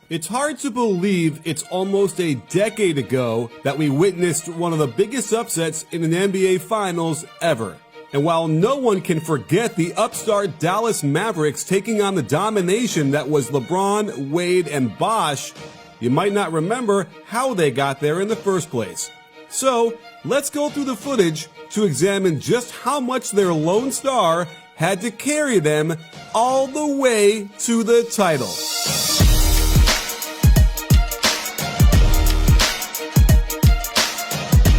It's hard to believe it's almost a decade ago that we witnessed one of the biggest upsets in an NBA Finals ever. And while no one can forget the upstart Dallas Mavericks taking on the domination that was LeBron, Wade, and Bosh, you might not remember how they got there in the first place. So, let's go through the footage to examine just how much their lone star had to carry them all the way to the title.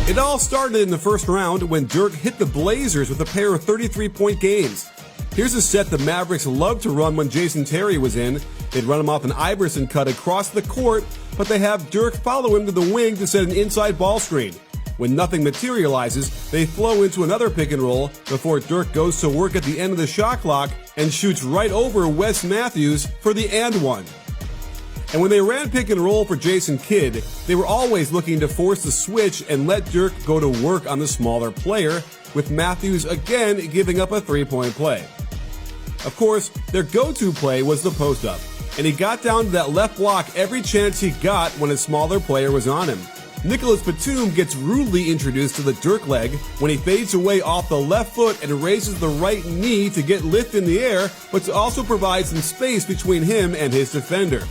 It all started in the first round when Dirk hit the Blazers with a pair of 33-point games. Here's a set the Mavericks loved to run when Jason Terry was in. They'd run him off an Iverson cut across the court, but they have Dirk follow him to the wing to set an inside ball screen. When nothing materializes, they flow into another pick and roll before Dirk goes to work at the end of the shot clock and shoots right over Wes Matthews for the and one. And when they ran pick and roll for Jason Kidd, they were always looking to force the switch and let Dirk go to work on the smaller player, with Matthews again giving up a three-point play. Of course, their go-to play was the post-up, and he got down to that left block every chance he got when a smaller player was on him. Nicholas Batum gets rudely introduced to the Dirk leg when he fades away off the left foot and raises the right knee to get lift in the air, but to also provide some space between him and his defender.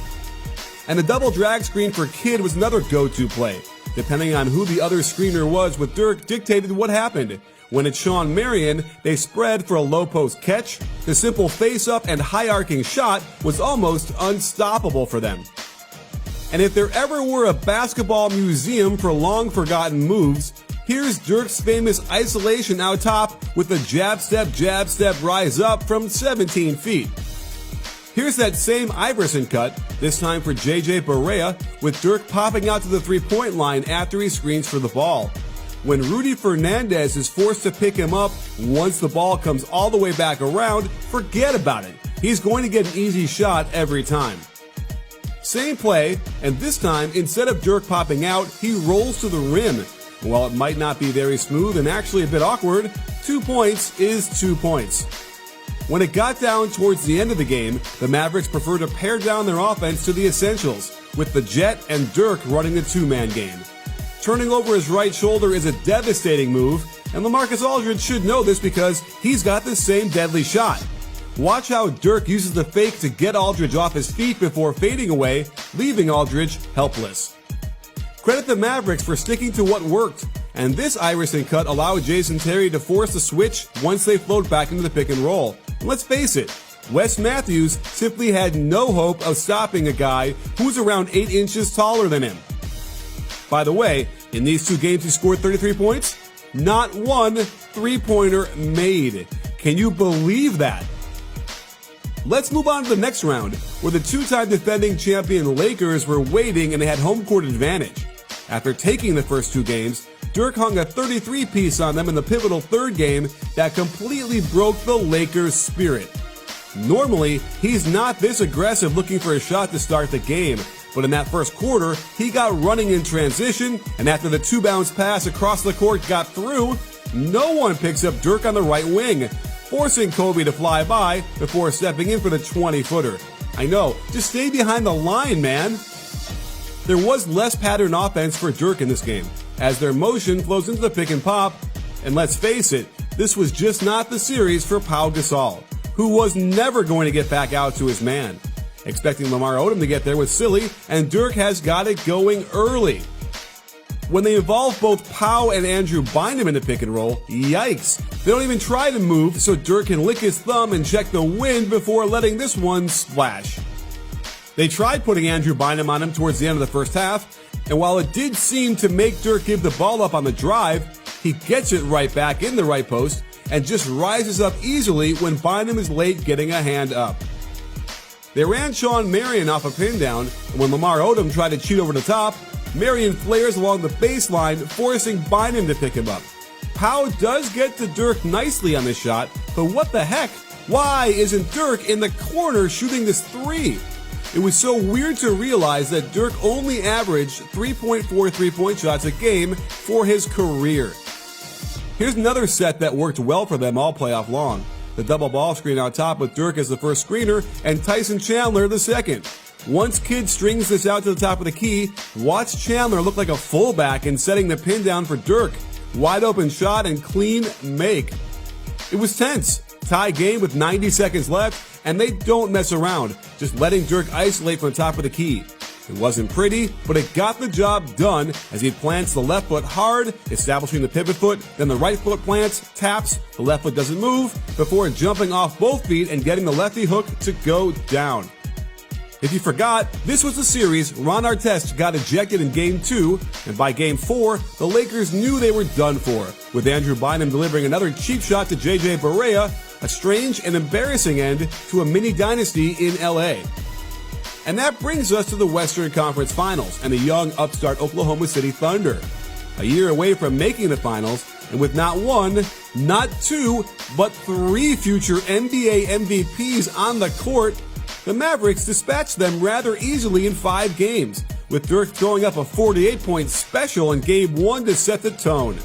And the double drag screen for Kidd was another go-to play. Depending on who the other screener was with Dirk dictated what happened. When it's Shawn Marion, they spread for a low post catch. The simple face-up and high-arcing shot was almost unstoppable for them. And if there ever were a basketball museum for long-forgotten moves, here's Dirk's famous isolation out top with the jab step, rise up from 17 feet. Here's that same Iverson cut, this time for JJ Barea, with Dirk popping out to the three-point line after he screens for the ball. When Rudy Fernandez is forced to pick him up, once the ball comes all the way back around, forget about it. He's going to get an easy shot every time. Same play, and this time, instead of Dirk popping out, he rolls to the rim. While it might not be very smooth and actually a bit awkward, 2 points is 2 points. When it got down towards the end of the game, the Mavericks preferred to pare down their offense to the essentials, with the Jet and Dirk running the two-man game. Turning over his right shoulder is a devastating move, and LaMarcus Aldridge should know this because he's got the same deadly shot. Watch how Dirk uses the fake to get Aldridge off his feet before fading away, leaving Aldridge helpless. Credit the Mavericks for sticking to what worked, and this Iverson cut allowed Jason Terry to force the switch once they flowed back into the pick and roll. Let's face it, Wes Matthews simply had no hope of stopping a guy who's around 8 inches taller than him. By the way, in these two games he scored 33 points, not one three-pointer made. Can you believe that? Let's move on to the next round, where the two-time defending champion Lakers were waiting and they had home court advantage. After taking the first two games, Dirk hung a 33-piece on them in the pivotal third game that completely broke the Lakers' spirit. Normally, he's not this aggressive looking for a shot to start the game, but in that first quarter, he got running in transition, and after the two-bounce pass across the court got through, no one picks up Dirk on the right wing, forcing Kobe to fly by before stepping in for the 20-footer. I know, just stay behind the line, man. There was less pattern offense for Dirk in this game, as their motion flows into the pick and pop, and let's face it, this was just not the series for Pau Gasol, who was never going to get back out to his man. Expecting Lamar Odom to get there was silly, and Dirk has got it going early. When they involve both Pau and Andrew Bynum in the pick and roll, yikes, they don't even try to move so Dirk can lick his thumb and check the wind before letting this one splash. They tried putting Andrew Bynum on him towards the end of the first half, and while it did seem to make Dirk give the ball up on the drive, he gets it right back in the right post and just rises up easily when Bynum is late getting a hand up. They ran Shawn Marion off a pin down, and when Lamar Odom tried to cheat over the top, Marion flares along the baseline, forcing Bynum to pick him up. Pau does get to Dirk nicely on this shot, but what the heck? Why isn't Dirk in the corner shooting this three? It was so weird to realize that Dirk only averaged 3.4 three-point shots a game for his career. Here's another set that worked well for them all playoff long. The double ball screen out top with Dirk as the first screener and Tyson Chandler the second. Once Kidd strings this out to the top of the key, watch Chandler look like a fullback in setting the pin down for Dirk. Wide open shot and clean make. It was tense. Tie game with 90 seconds left, and they don't mess around, just letting Dirk isolate from the top of the key. It wasn't pretty, but it got the job done as he plants the left foot hard, establishing the pivot foot, then the right foot plants, taps, the left foot doesn't move, before jumping off both feet and getting the lefty hook to go down. If you forgot, this was the series Ron Artest got ejected in Game 2, and by Game 4, the Lakers knew they were done for, with Andrew Bynum delivering another cheap shot to J.J. Barea, a strange and embarrassing end to a mini dynasty in L.A. And that brings us to the Western Conference Finals and the young upstart Oklahoma City Thunder. A year away from making the finals, and with not one, not two, but three future NBA MVPs on the court, the Mavericks dispatched them rather easily in 5 games, with Dirk throwing up a 48-point special in Game 1 to set the tone.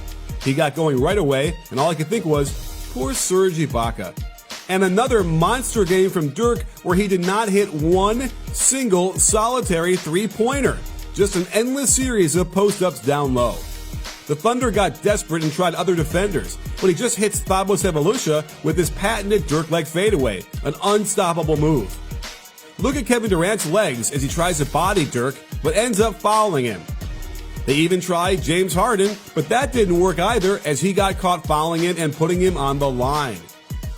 He got going right away, and all I could think was, poor Serge Ibaka. And another monster game from Dirk where he did not hit one single solitary three-pointer. Just an endless series of post-ups down low. The Thunder got desperate and tried other defenders, but he just hits Thabo Sefolosha with his patented Dirk-leg fadeaway, an unstoppable move. Look at Kevin Durant's legs as he tries to body Dirk, but ends up fouling him. They even tried James Harden, but that didn't work either as he got caught fouling him and putting him on the line.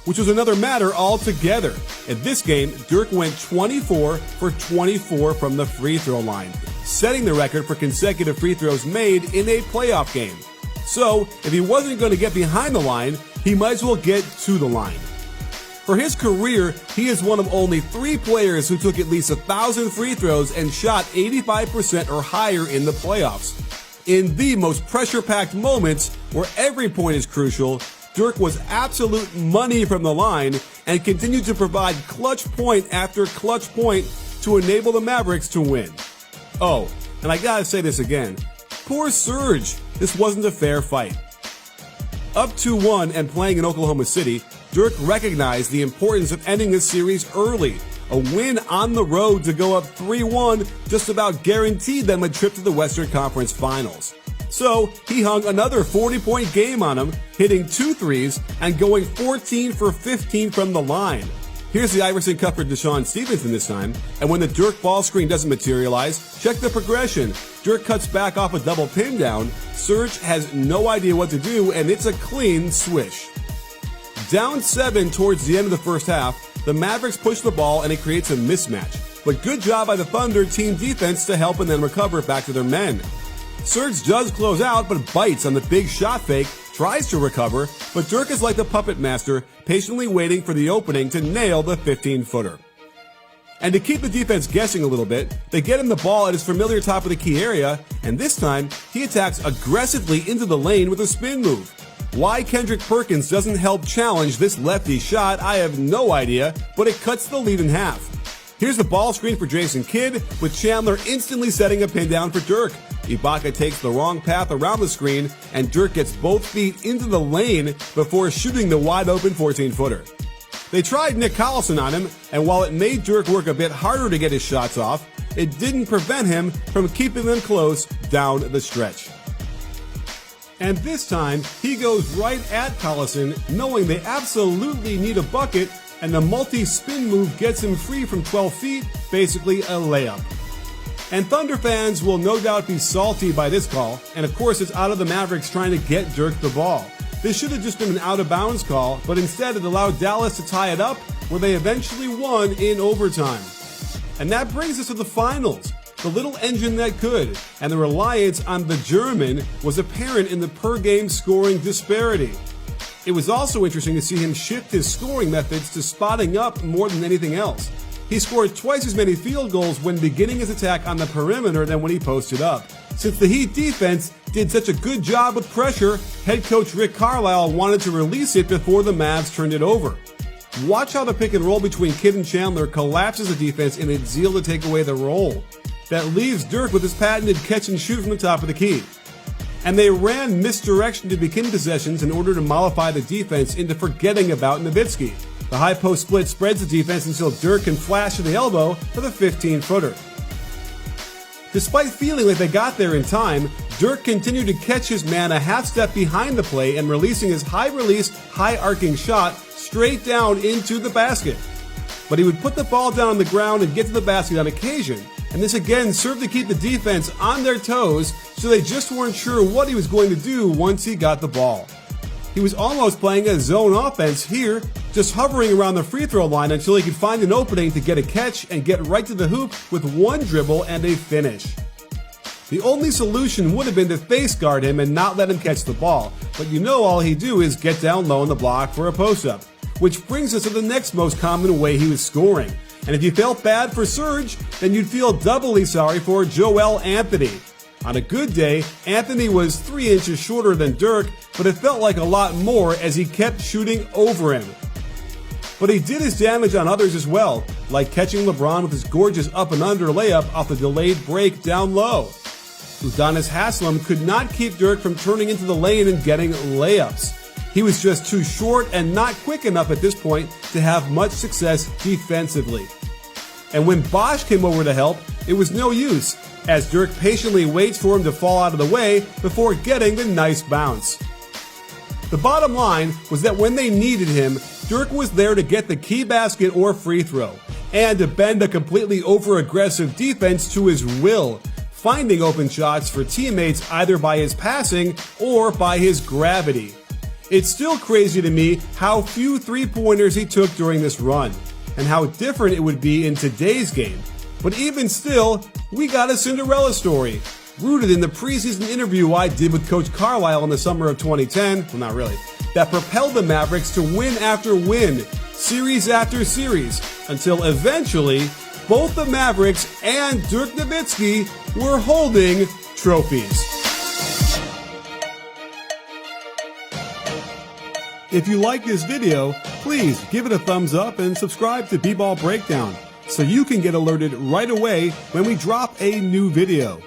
Which was another matter altogether. In this game, Dirk went 24 for 24 from the free throw line, setting the record for consecutive free throws made in a playoff game. So, if he wasn't going to get behind the line, he might as well get to the line. For his career, he is one of only 3 players who took at least 1,000 free throws and shot 85% or higher in the playoffs. In the most pressure-packed moments, where every point is crucial, Dirk was absolute money from the line and continued to provide clutch point after clutch point to enable the Mavericks to win. Oh, and I gotta say this again. Poor Serge. This wasn't a fair fight. Up 2-1 and playing in Oklahoma City, Dirk recognized the importance of ending this series early. A win on the road to go up 3-1 just about guaranteed them a trip to the Western Conference Finals. So, he hung another 40-point game on him, hitting 2 threes and going 14 for 15 from the line. Here's the Iverson cut for Deshaun Stevenson this time, and when the Dirk ball screen doesn't materialize, check the progression. Dirk cuts back off a double pin down, Serge has no idea what to do, and it's a clean swish. Down 7 towards the end of the first half, the Mavericks push the ball and it creates a mismatch. But good job by the Thunder team defense to help and then recover back to their men. Serge does close out, but bites on the big shot fake, tries to recover, but Dirk is like the puppet master, patiently waiting for the opening to nail the 15-footer. And to keep the defense guessing a little bit, they get him the ball at his familiar top of the key area, and this time, he attacks aggressively into the lane with a spin move. Why Kendrick Perkins doesn't help challenge this lefty shot, I have no idea, but it cuts the lead in half. Here's the ball screen for Jason Kidd, with Chandler instantly setting a pin down for Dirk. Ibaka takes the wrong path around the screen, and Dirk gets both feet into the lane before shooting the wide-open 14-footer. They tried Nick Collison on him, and while it made Dirk work a bit harder to get his shots off, it didn't prevent him from keeping them close down the stretch. And this time, he goes right at Collison, knowing they absolutely need a bucket, and the multi-spin move gets him free from 12 feet, basically a layup. And Thunder fans will no doubt be salty by this call, and of course it's out of the Mavericks trying to get Dirk the ball. This should have just been an out-of-bounds call, but instead it allowed Dallas to tie it up, where they eventually won in overtime. And that brings us to the finals. The little engine that could, and the reliance on the German was apparent in the per-game scoring disparity. It was also interesting to see him shift his scoring methods to spotting up more than anything else. He scored twice as many field goals when beginning his attack on the perimeter than when he posted up. Since the Heat defense did such a good job with pressure, head coach Rick Carlisle wanted to release it before the Mavs turned it over. Watch how the pick and roll between Kidd and Chandler collapses the defense in its zeal to take away the roll. That leaves Dirk with his patented catch and shoot from the top of the key. And they ran misdirection to begin possessions in order to mollify the defense into forgetting about Nowitzki. The high post split spreads the defense until Dirt can flash to the elbow for the 15-footer. Despite feeling like they got there in time, Dirt continued to catch his man a half step behind the play and releasing his high-release, high-arcing shot straight down into the basket. But he would put the ball down on the ground and get to the basket on occasion, and this again served to keep the defense on their toes, so they just weren't sure what he was going to do once he got the ball. He was almost playing a zone offense here, just hovering around the free throw line until he could find an opening to get a catch and get right to the hoop with one dribble and a finish. The only solution would have been to face guard him and not let him catch the ball, but you know all he'd do is get down low on the block for a post-up, which brings us to the next most common way he was scoring. And if you felt bad for Serge, then you'd feel doubly sorry for Joel Anthony. On a good day, Anthony was 3 inches shorter than Dirk, but it felt like a lot more as he kept shooting over him. But he did his damage on others as well, like catching LeBron with his gorgeous up and under layup off the delayed break down low. Udonis Haslem could not keep Dirk from turning into the lane and getting layups. He was just too short and not quick enough at this point to have much success defensively. And when Bosch came over to help, it was no use, as Dirk patiently waits for him to fall out of the way before getting the nice bounce. The bottom line was that when they needed him, Dirk was there to get the key basket or free throw, and to bend a completely over-aggressive defense to his will, finding open shots for teammates either by his passing or by his gravity. It's still crazy to me how few three-pointers he took during this run, and how different it would be in today's game. But even still, we got a Cinderella story, rooted in the preseason interview I did with Coach Carlisle in the summer of 2010, well not really, that propelled the Mavericks to win after win, series after series, until eventually, both the Mavericks and Dirt Nowitzki were holding trophies. If you like this video, please give it a thumbs up and subscribe to B-Ball Breakdown so you can get alerted right away when we drop a new video.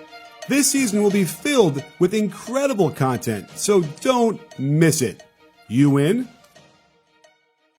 This season will be filled with incredible content, so don't miss it. You in?